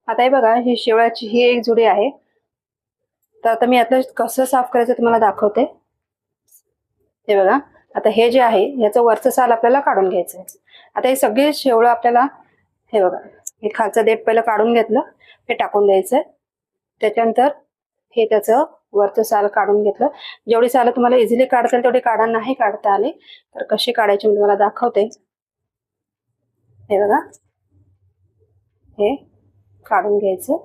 आता हे बघा, ही शेवळाची ही एक जुडी आहे. तर आता मी यातलं कसं साफ करायचं तुम्हाला दाखवते. हे बघा, आता हे जे आहे याचं वरचं साल आपल्याला काढून घ्यायचं आहे. आता हे सगळे शेवळं आपल्याला, हे बघा, हे खालचं देठ पहिलं काढून घेतलं, हे टाकून द्यायचंय. त्याच्यानंतर हे त्याचं वरचं साल काढून घेतलं. जेवढी सालं तुम्हाला इझिली काढता येईल तेवढी काढा, नाही काढता आली तर कशी काढायची मी तुम्हाला दाखवते. हे बघा, हे काढून घ्यायचं.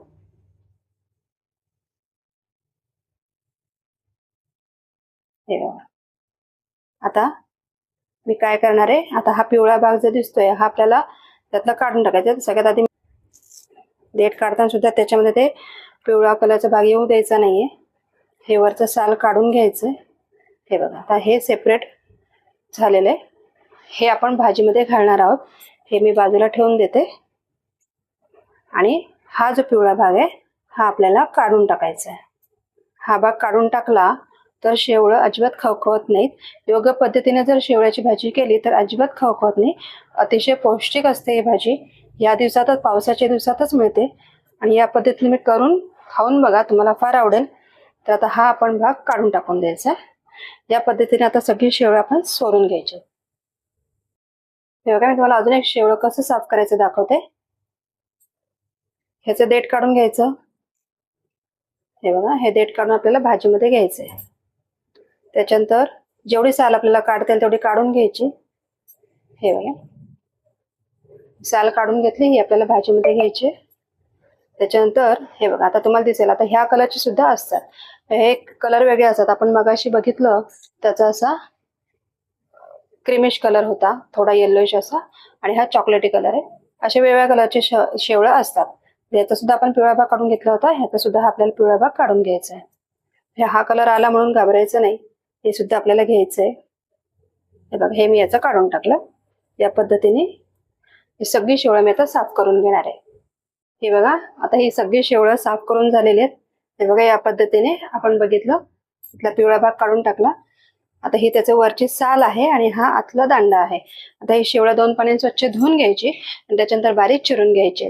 हे बघा, आता मी काय करणार आहे, आता हा पिवळा भाग जो दिसतोय हा आपल्याला त्यातला काढून टाकायचा. सगळ्यात आधी देठ काढताना सुद्धा त्याच्यामध्ये ते पिवळा कलरचा भाग येऊ द्यायचा नाहीये. हे वरचं साल काढून घ्यायचं. हे बघा, आता हे सेपरेट झालेलं आहे. हे आपण भाजीमध्ये घालणार आहोत. हे मी बाजूला ठेवून देते. आणि हा जो पिवळा भाग आहे हा आपल्याला काढून टाकायचा आहे. हा भाग काढून टाकला तर शेवळं अजिबात खवखवत नाहीत. योग्य पद्धतीने जर शेवळ्याची भाजी केली तर अजिबात खवखवत नाही. अतिशय पौष्टिक असते ही भाजी. या दिवसातच, पावसाच्या दिवसातच मिळते. आणि या पद्धतीने मी करून खाऊन बघा, तुम्हाला फार आवडेल. तर आता हा आपण भाग काढून टाकून द्यायचा. या पद्धतीने आता सगळी शेवळं आपण सोडून घ्यायचे. हे बघा, मी तुम्हाला अजून एक शेवळं कसं साफ करायचं दाखवते. ह्याचं देठ काढून घ्यायचं. हे बघा, हे देठ काढून आपल्याला भाजीमध्ये घ्यायचंय. त्याच्यानंतर जेवढी साल आपल्याला काढता येईल तेवढी काढून घ्यायची. हे बघा, साल काढून घेतली, ही आपल्याला भाजीमध्ये घ्यायची. त्याच्यानंतर हे बघा, आता तुम्हाला दिसेल, आता ह्या कलरची सुद्धा असतात. हे कलर वेगळे असतात. आपण मगाशी बघितलं त्याचा असा क्रीमिश कलर होता, थोडा येल्लोइश असा, आणि हा चॉकलेटी कलर आहे. असे वेगवेगळ्या कलरचे शेवळं असतात. याचा सुद्धा आपण पिवळा भाग काढून घेतला होता. ह्याचा सुद्धा आपल्याला पिवळा भाग काढून घ्यायचा आहे. हा कलर आला म्हणून घाबरायचं नाही, हे सुद्धा आपल्याला घ्यायचंय. हे बघा, हे मी याचं काढून टाकलं. या पद्धतीने ही सगळी शेवळं मी आता साफ करून घेणार आहे. हे बघा, आता ही सगळी शेवळं साफ करून झालेली आहेत. हे बघा, या पद्धतीने आपण बघितलं, इथला पिवळा भाग काढून टाकला. आता ही त्याचे वरची साल आहे आणि हा आतला दांडा आहे. आता ही शेवळं 2 पाण्याने स्वच्छ धुवून घ्यायची आणि त्याच्यानंतर बारीक चिरून घ्यायचे.